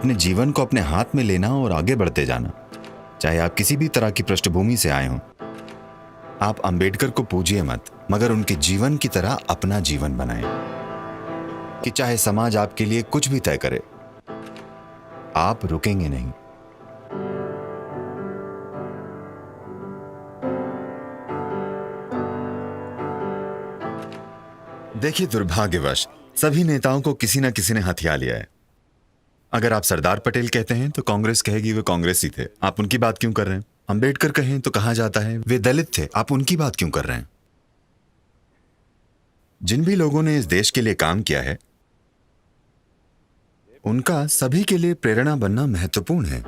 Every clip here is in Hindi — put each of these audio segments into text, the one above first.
अपने जीवन को अपने हाथ में लेना और आगे बढ़ते जाना, चाहे आप किसी भी तरह की पृष्ठभूमि से आए हों। आप अंबेडकर को पूजिए मत, मगर उनके जीवन की तरह अपना जीवन बनाएं कि चाहे समाज आपके लिए कुछ भी तय करे, आप रुकेंगे नहीं। देखिए, दुर्भाग्यवश सभी नेताओं को किसी न किसी ने हथिया लिया है। अगर आप सरदार पटेल कहते हैं तो कांग्रेस कहेगी वे कांग्रेसी थे, आप उनकी बात क्यों कर रहे हैं? अंबेडकर कहें तो कहा जाता है वे दलित थे, आप उनकी बात क्यों कर रहे हैं? जिन भी लोगों ने इस देश के लिए काम किया है, उनका सभी के लिए प्रेरणा बनना महत्वपूर्ण है।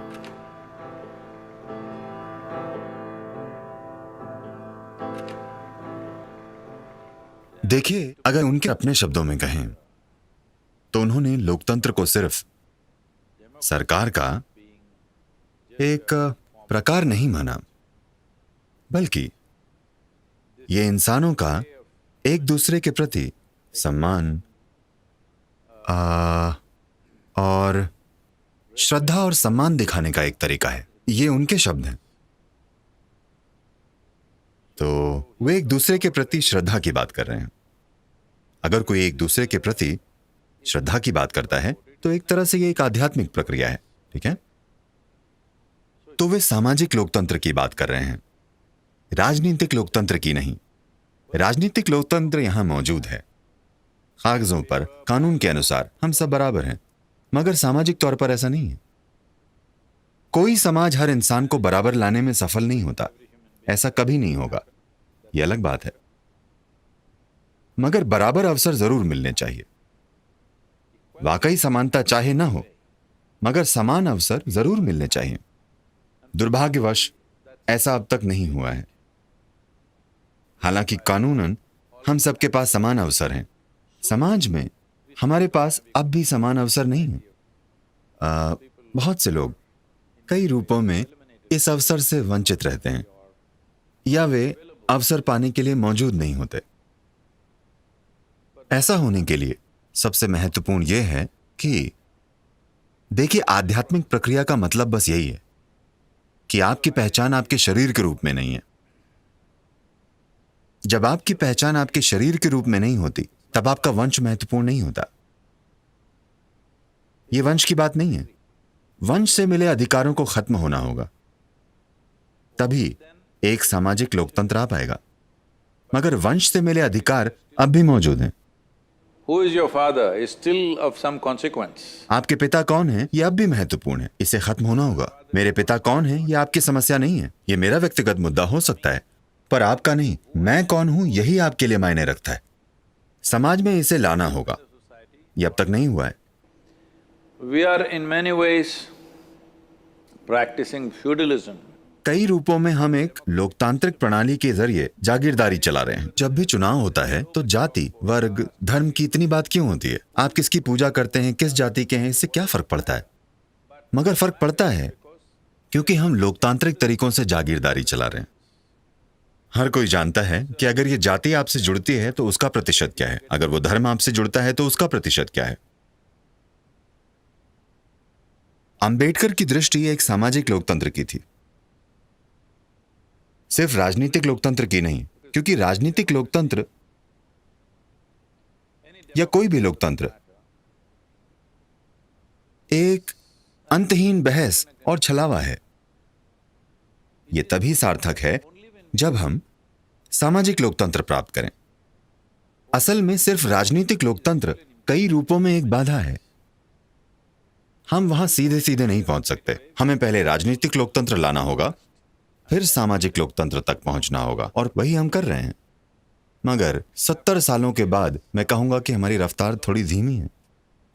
देखिए, अगर उनके अपने शब्दों में कहें तो उन्होंने लोकतंत्र को सिर्फ सरकार का एक प्रकार नहीं माना, बल्कि ये इंसानों का एक दूसरे के प्रति सम्मान और श्रद्धा और सम्मान दिखाने का एक तरीका है। ये उनके शब्द हैं। तो वे एक दूसरे के प्रति श्रद्धा की बात कर रहे हैं। अगर कोई एक दूसरे के प्रति श्रद्धा की बात करता है तो एक तरह से ये एक आध्यात्मिक प्रक्रिया है, ठीक है? तो वे सामाजिक लोकतंत्र की बात कर रहे हैं, राजनीतिक लोकतंत्र की नहीं। राजनीतिक लोकतंत्र यहां मौजूद है, कागजों पर, कानून के अनुसार हम सब बराबर हैं, मगर सामाजिक तौर पर ऐसा नहीं है। कोई समाज हर इंसान को बराबर लाने में सफल नहीं होता, ऐसा कभी नहीं होगा, यह अलग बात है। मगर बराबर अवसर जरूर मिलने चाहिए। वाकई समानता चाहे ना हो, मगर समान अवसर जरूर मिलने चाहिए। दुर्भाग्यवश ऐसा अब तक नहीं हुआ है। हालांकि कानूनन हम सबके पास समान अवसर हैं, समाज में हमारे पास अब भी समान अवसर नहीं है। बहुत से लोग कई रूपों में इस अवसर से वंचित रहते हैं या वे अवसर पाने के लिए मौजूद नहीं होते। ऐसा होने के लिए सबसे महत्वपूर्ण यह है कि देखिए, आध्यात्मिक प्रक्रिया का मतलब बस यही है कि आपकी पहचान आपके शरीर के रूप में नहीं है। जब आपकी पहचान आपके शरीर के रूप में नहीं होती, तब आपका वंश महत्वपूर्ण नहीं होता। यह वंश की बात नहीं है। वंश से मिले अधिकारों को खत्म होना होगा, तभी एक सामाजिक लोकतंत्र आ पाएगा। मगर वंश से मिले अधिकार अब भी मौजूद हैं। Who is your father is still of some consequence. आपके पिता कौन हैं, यह अब भी महत्वपूर्ण है, इसे खत्म होना होगा। मेरे पिता कौन हैं, यह आपकी समस्या नहीं है। यह मेरा व्यक्तिगत मुद्दा हो सकता है, पर आपका नहीं। मैं कौन हूं, यही आपके लिए मायने रखता है। समाज में इसे लाना होगा, यह अब तक नहीं हुआ है। We are in many ways practicing feudalism. कई रूपों में हम एक लोकतांत्रिक प्रणाली के जरिए जागीरदारी चला रहे हैं। जब भी चुनाव होता है तो जाति, वर्ग, धर्म की इतनी बात क्यों होती है? आप किसकी पूजा करते हैं, किस जाति के हैं, इससे क्या फर्क पड़ता है? मगर फर्क पड़ता है क्योंकि हम लोकतांत्रिक तरीकों से जागीरदारी चला रहे हैं। हर कोई जानता है कि अगर ये जाति आपसे जुड़ती है तो उसका प्रतिशत क्या है, अगर वो धर्म आपसे जुड़ता है तो उसका प्रतिशत क्या है। अंबेडकर की दृष्टि एक सामाजिक लोकतंत्र की थी, सिर्फ राजनीतिक लोकतंत्र की नहीं, क्योंकि राजनीतिक लोकतंत्र या कोई भी लोकतंत्र एक अंतहीन बहस और छलावा है। यह तभी सार्थक है जब हम सामाजिक लोकतंत्र प्राप्त करें। असल में सिर्फ राजनीतिक लोकतंत्र कई रूपों में एक बाधा है। हम वहां सीधे सीधे नहीं पहुंच सकते। हमें पहले राजनीतिक लोकतंत्र लाना होगा, फिर सामाजिक लोकतंत्र तक पहुंचना होगा, और वही हम कर रहे हैं। मगर 70 सालों के बाद मैं कहूंगा कि हमारी रफ्तार थोड़ी धीमी है।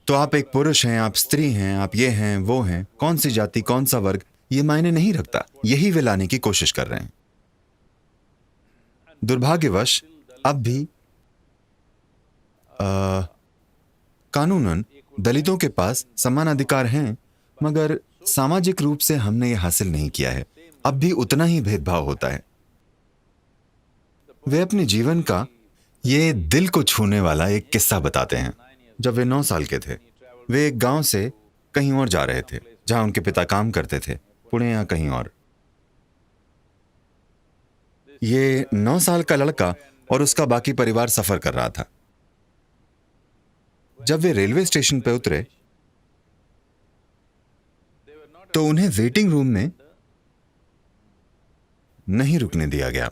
तो आप एक पुरुष हैं, आप स्त्री हैं, आप ये हैं, वो हैं, कौन सी जाति, कौन सा वर्ग, ये मायने नहीं रखता। यही वे लाने की कोशिश कर रहे हैं। दुर्भाग्यवश अब भी कानूनन दलितों के पास समान अधिकार हैं, मगर सामाजिक रूप से हमने ये हासिल नहीं किया है। अब भी उतना ही भेदभाव होता है। वे अपने जीवन का ये दिल को छूने वाला एक किस्सा बताते हैं। जब वे 9 साल के थे, वे एक गांव से कहीं और जा रहे थे, जहां उनके पिता काम करते थे, पुणे या कहीं और। ये 9 साल का लड़का और उसका बाकी परिवार सफर कर रहा था। जब वे रेलवे स्टेशन पर उतरे तो उन्हें वेटिंग रूम में नहीं रुकने दिया गया।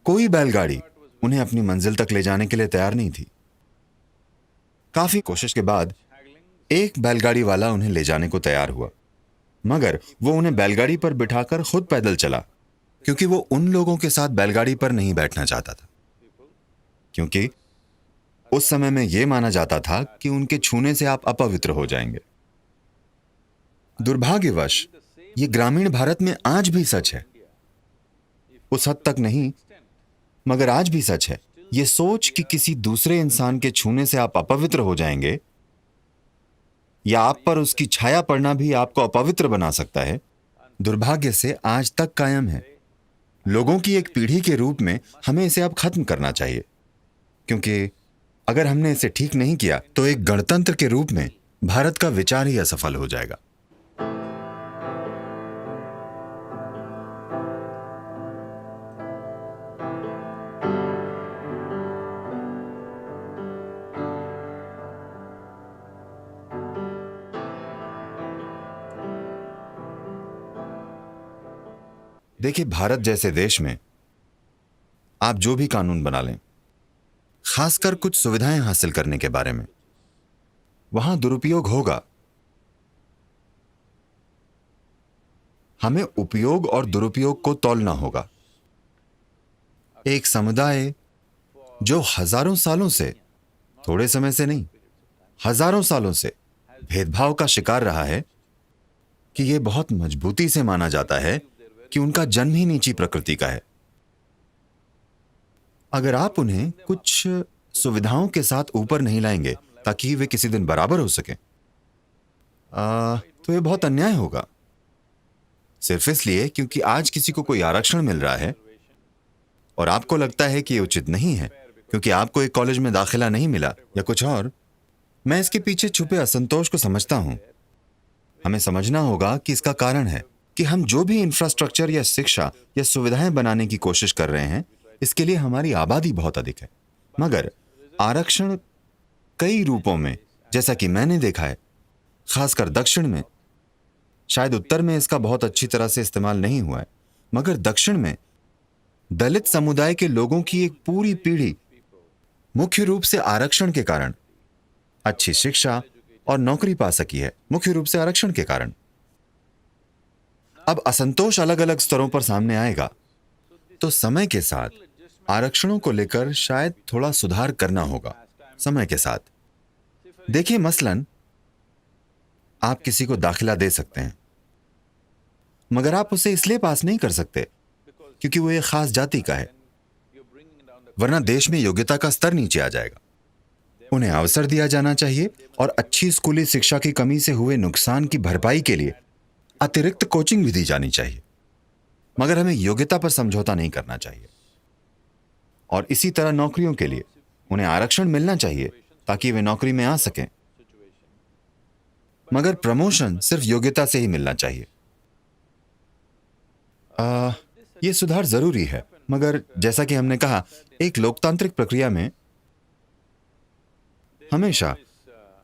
कोई बैलगाड़ी उन्हें अपनी मंजिल तक ले जाने के लिए तैयार नहीं थी। काफी कोशिश के बाद एक बैलगाड़ी वाला उन्हें ले जाने को तैयार हुआ, मगर वो उन्हें बैलगाड़ी पर बिठाकर खुद पैदल चला, क्योंकि वो उन लोगों के साथ बैलगाड़ी पर नहीं बैठना चाहता था, क्योंकि उस समय में यह माना जाता था कि उनके छूने से आप अपवित्र हो जाएंगे। दुर्भाग्यवश ये ग्रामीण भारत में आज भी सच है। उस हद तक नहीं, मगर आज भी सच है। ये सोच कि किसी दूसरे इंसान के छूने से आप अपवित्र हो जाएंगे या आप पर उसकी छाया पड़ना भी आपको अपवित्र बना सकता है, दुर्भाग्य से आज तक कायम है। लोगों की एक पीढ़ी के रूप में हमें इसे अब खत्म करना चाहिए, क्योंकि अगर हमने इसे ठीक नहीं किया तो एक गणतंत्र के रूप में भारत का विचार ही असफल हो जाएगा। देखिए, भारत जैसे देश में आप जो भी कानून बना लें, खासकर कुछ सुविधाएं हासिल करने के बारे में, वहां दुरुपयोग होगा। हमें उपयोग और दुरुपयोग को तौलना होगा। एक समुदाय जो हजारों सालों से, थोड़े समय से नहीं, हजारों सालों से भेदभाव का शिकार रहा है, कि यह बहुत मजबूती से माना जाता है कि उनका जन्म ही नीची प्रकृति का है। अगर आप उन्हें कुछ सुविधाओं के साथ ऊपर नहीं लाएंगे ताकि वे किसी दिन बराबर हो सकें, तो यह बहुत अन्याय होगा। सिर्फ इसलिए क्योंकि आज किसी को कोई आरक्षण मिल रहा है और आपको लगता है कि यह उचित नहीं है क्योंकि आपको एक कॉलेज में दाखिला नहीं मिला या कुछ और। मैं इसके पीछे छुपे असंतोष को समझता हूं। हमें समझना होगा कि इसका कारण है कि हम जो भी इंफ्रास्ट्रक्चर या शिक्षा या सुविधाएं बनाने की कोशिश कर रहे हैं, इसके लिए हमारी आबादी बहुत अधिक है। मगर आरक्षण कई रूपों में, जैसा कि मैंने देखा है, खासकर दक्षिण में, शायद उत्तर में इसका बहुत अच्छी तरह से इस्तेमाल नहीं हुआ है, मगर दक्षिण में दलित समुदाय के लोगों की एक पूरी पीढ़ी मुख्य रूप से आरक्षण के कारण अच्छी शिक्षा और नौकरी पा सकी है, मुख्य रूप से आरक्षण के कारण। अब असंतोष अलग अलग स्तरों पर सामने आएगा, तो समय के साथ आरक्षणों को लेकर शायद थोड़ा सुधार करना होगा। समय के साथ देखिए, मसलन आप किसी को दाखिला दे सकते हैं, मगर आप उसे इसलिए पास नहीं कर सकते क्योंकि वो एक खास जाति का है, वरना देश में योग्यता का स्तर नीचे आ जाएगा। उन्हें अवसर दिया जाना चाहिए और अच्छी स्कूली शिक्षा की कमी से हुए नुकसान की भरपाई के लिए अतिरिक्त कोचिंग भी दी जानी चाहिए, मगर हमें योग्यता पर समझौता नहीं करना चाहिए। और इसी तरह नौकरियों के लिए उन्हें आरक्षण मिलना चाहिए ताकि वे नौकरी में आ सकें, मगर प्रमोशन सिर्फ योग्यता से ही मिलना चाहिए। यह सुधार जरूरी है, मगर जैसा कि हमने कहा, एक लोकतांत्रिक प्रक्रिया में हमेशा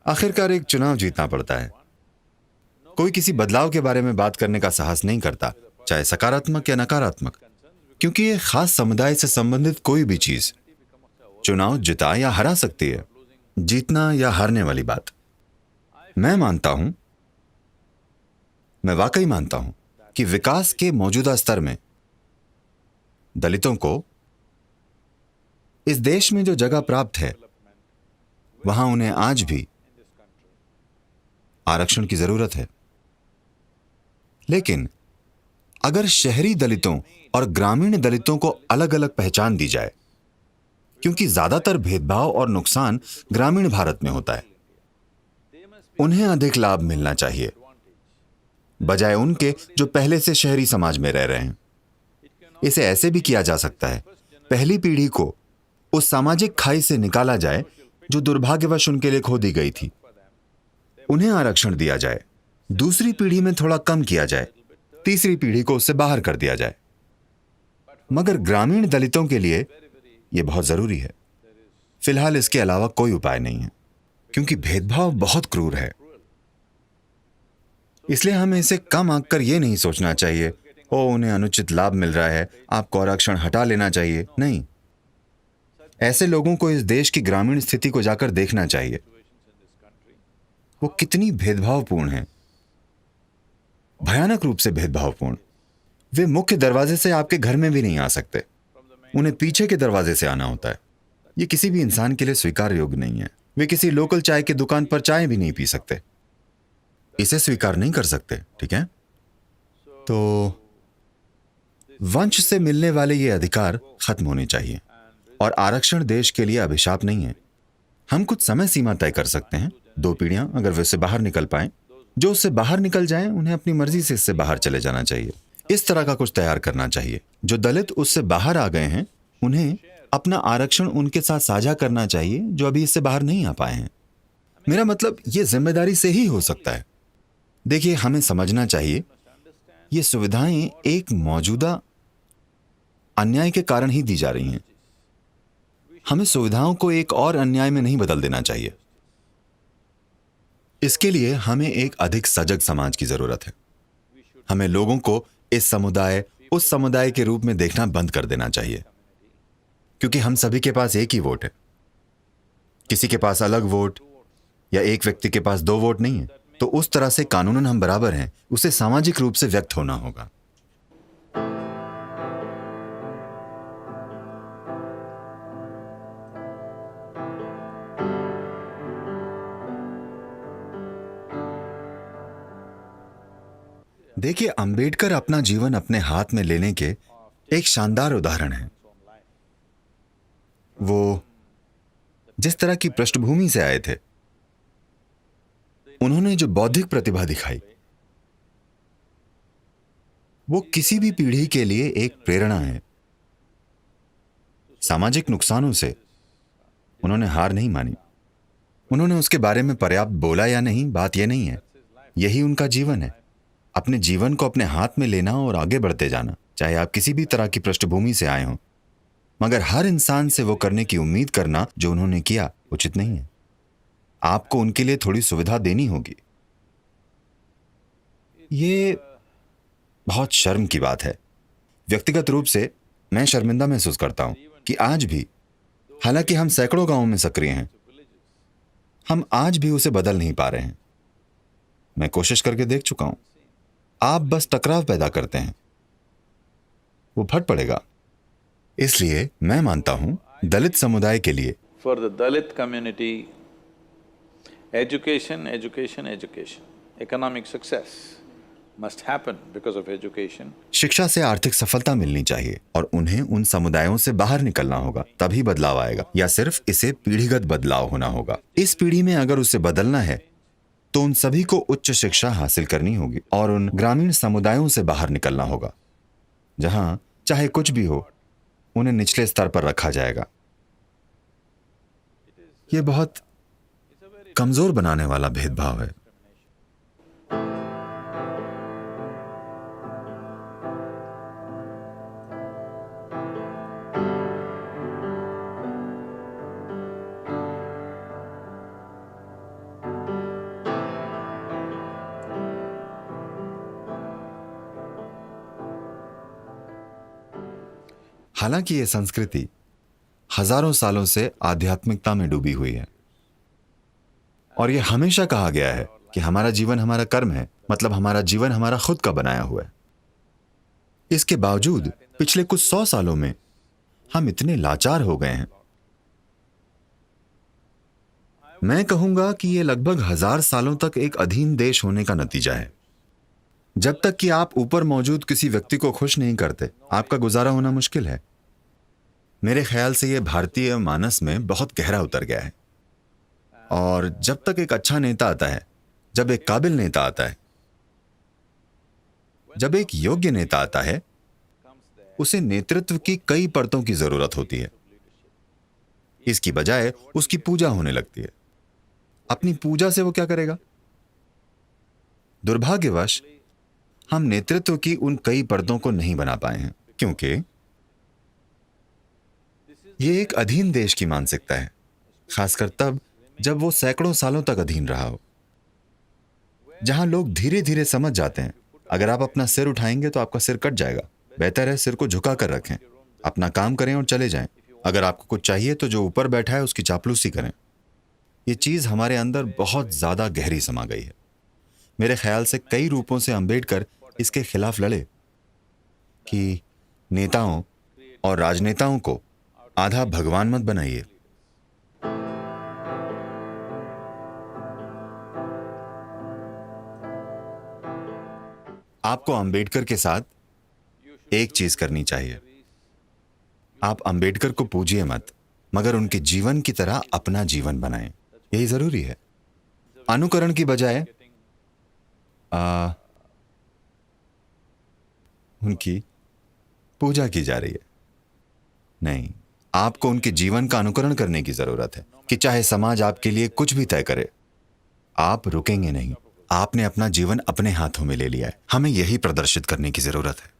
आखिरकार एक चुनाव जीतना पड़ता है। कोई किसी बदलाव के बारे में बात करने का साहस नहीं करता, चाहे सकारात्मक या नकारात्मक, क्योंकि एक खास समुदाय से संबंधित कोई भी चीज चुनाव जिता या हरा सकती है। जीतना या हारने वाली बात। मैं मानता हूं, मैं वाकई मानता हूं कि विकास के मौजूदा स्तर में दलितों को इस देश में जो जगह प्राप्त है, वहां उन्हें आज भी आरक्षण की जरूरत है। लेकिन अगर शहरी दलितों और ग्रामीण दलितों को अलग अलग पहचान दी जाए, क्योंकि ज्यादातर भेदभाव और नुकसान ग्रामीण भारत में होता है, उन्हें अधिक लाभ मिलना चाहिए बजाय उनके जो पहले से शहरी समाज में रह रहे हैं। इसे ऐसे भी किया जा सकता है, पहली पीढ़ी को उस सामाजिक खाई से निकाला जाए जो दुर्भाग्यवश उनके लिए खो दी गई थी। उन्हें आरक्षण दिया जाए, दूसरी पीढ़ी में थोड़ा कम किया जाए, तीसरी पीढ़ी को उससे बाहर कर दिया जाए। मगर ग्रामीण दलितों के लिए यह बहुत जरूरी है। फिलहाल इसके अलावा कोई उपाय नहीं है, क्योंकि भेदभाव बहुत क्रूर है। इसलिए हमें इसे कम आंक कर यह नहीं सोचना चाहिए, ओ उन्हें अनुचित लाभ मिल रहा है, आपको आरक्षण हटा लेना चाहिए। नहीं, ऐसे लोगों को इस देश की ग्रामीण स्थिति को जाकर देखना चाहिए। वो कितनी भेदभावपूर्ण है, भयानक रूप से भेदभावपूर्ण। वे मुख्य दरवाजे से आपके घर में भी नहीं आ सकते, उन्हें पीछे के दरवाजे से आना होता है। ये किसी भी इंसान के लिए स्वीकार योग्य नहीं है। वे किसी लोकल चाय की दुकान पर चाय भी नहीं पी सकते, इसे स्वीकार नहीं कर सकते। ठीक है, तो वंश से मिलने वाले ये अधिकार खत्म होने चाहिए। और आरक्षण देश के लिए अभिशाप नहीं है। हम कुछ समय सीमा तय कर सकते हैं, 2 पीढ़ियां, अगर वे उससे बाहर निकल पाए। जो उससे बाहर निकल जाएं, उन्हें अपनी मर्जी से इससे बाहर चले जाना चाहिए। इस तरह का कुछ तैयार करना चाहिए। जो दलित उससे बाहर आ गए हैं, उन्हें अपना आरक्षण उनके साथ साझा करना चाहिए जो अभी इससे बाहर नहीं आ पाए हैं। मेरा मतलब ये जिम्मेदारी से ही हो सकता है। देखिए, हमें समझना चाहिए ये सुविधाएं एक मौजूदा अन्याय के कारण ही दी जा रही हैं। हमें सुविधाओं को एक और अन्याय में नहीं बदल देना चाहिए। इसके लिए हमें एक अधिक सजग समाज की जरूरत है। हमें लोगों को इस समुदाय उस समुदाय के रूप में देखना बंद कर देना चाहिए, क्योंकि हम सभी के पास एक ही वोट है। किसी के पास अलग वोट या एक व्यक्ति के पास 2 वोट नहीं है। तो उस तरह से कानूनन हम बराबर हैं, उसे सामाजिक रूप से व्यक्त होना होगा। देखिए, अंबेडकर अपना जीवन अपने हाथ में लेने के एक शानदार उदाहरण है। वो जिस तरह की पृष्ठभूमि से आए थे, उन्होंने जो बौद्धिक प्रतिभा दिखाई, वो किसी भी पीढ़ी के लिए एक प्रेरणा है। सामाजिक नुकसानों से उन्होंने हार नहीं मानी। उन्होंने उसके बारे में पर्याप्त बोला या नहीं, बात यह नहीं है। यही उनका जीवन है, अपने जीवन को अपने हाथ में लेना और आगे बढ़ते जाना, चाहे आप किसी भी तरह की पृष्ठभूमि से आए हों। मगर हर इंसान से वो करने की उम्मीद करना जो उन्होंने किया, उचित नहीं है। आपको उनके लिए थोड़ी सुविधा देनी होगी। ये बहुत शर्म की बात है। व्यक्तिगत रूप से मैं शर्मिंदा महसूस करता हूं कि आज भी, हालांकि हम सैकड़ों गांवों में सक्रिय हैं, हम आज भी उसे बदल नहीं पा रहे हैं। मैं कोशिश करके देख चुका हूं। आप बस टकराव पैदा करते हैं, वो फट पड़ेगा। इसलिए मैं मानता हूं, दलित समुदाय के लिए, For the Dalit community, education, education, education. Economic success must happen because of education. शिक्षा से आर्थिक सफलता मिलनी चाहिए और उन्हें उन समुदायों से बाहर निकलना होगा, तभी बदलाव आएगा। या सिर्फ इसे पीढ़ीगत बदलाव होना होगा। इस पीढ़ी में अगर उसे बदलना है तो उन सभी को उच्च शिक्षा हासिल करनी होगी और उन ग्रामीण समुदायों से बाहर निकलना होगा जहां चाहे कुछ भी हो, उन्हें निचले स्तर पर रखा जाएगा। यह बहुत कमजोर बनाने वाला भेदभाव है। हालांकि यह संस्कृति हजारों सालों से आध्यात्मिकता में डूबी हुई है और यह हमेशा कहा गया है कि हमारा जीवन हमारा कर्म है, मतलब हमारा जीवन हमारा खुद का बनाया हुआ है। इसके बावजूद पिछले कुछ 100 सालों में हम इतने लाचार हो गए हैं। मैं कहूंगा कि यह लगभग 1000 सालों तक एक अधीन देश होने का नतीजा है। जब तक कि आप ऊपर मौजूद किसी व्यक्ति को खुश नहीं करते, आपका गुजारा होना मुश्किल है। मेरे ख्याल से यह भारतीय मानस में बहुत गहरा उतर गया है। और जब तक एक अच्छा नेता आता है, जब एक काबिल नेता आता है, जब एक योग्य नेता आता है, उसे नेतृत्व की कई परतों की जरूरत होती है। इसकी बजाय उसकी पूजा होने लगती है। अपनी पूजा से वो क्या करेगा? दुर्भाग्यवश हम नेतृत्व की उन कई परतों को नहीं बना पाए हैं, क्योंकि ये एक अधीन देश की मानसिकता है, खासकर तब जब वो सैकड़ों सालों तक अधीन रहा हो, जहां लोग धीरे धीरे समझ जाते हैं अगर आप अपना सिर उठाएंगे तो आपका सिर कट जाएगा, बेहतर है सिर को झुका कर रखें, अपना काम करें और चले जाएं। अगर आपको कुछ चाहिए तो जो ऊपर बैठा है उसकी चापलूसी करें। ये चीज हमारे अंदर बहुत ज्यादा गहरी समा गई है। मेरे ख्याल से कई रूपों से अंबेडकर इसके खिलाफ लड़े कि नेताओं और राजनेताओं को आधा भगवान मत बनाइए। आपको अंबेडकर के साथ एक चीज करनी चाहिए, आप अंबेडकर को पूजिए मत, मगर उनके जीवन की तरह अपना जीवन बनाएं। यही जरूरी है। अनुकरण की बजाय उनकी पूजा की जा रही है। नहीं, आपको उनके जीवन का अनुकरण करने की जरूरत है कि चाहे समाज आपके लिए कुछ भी तय करे, आप रुकेंगे नहीं। आपने अपना जीवन अपने हाथों में ले लिया है, हमें यही प्रदर्शित करने की जरूरत है।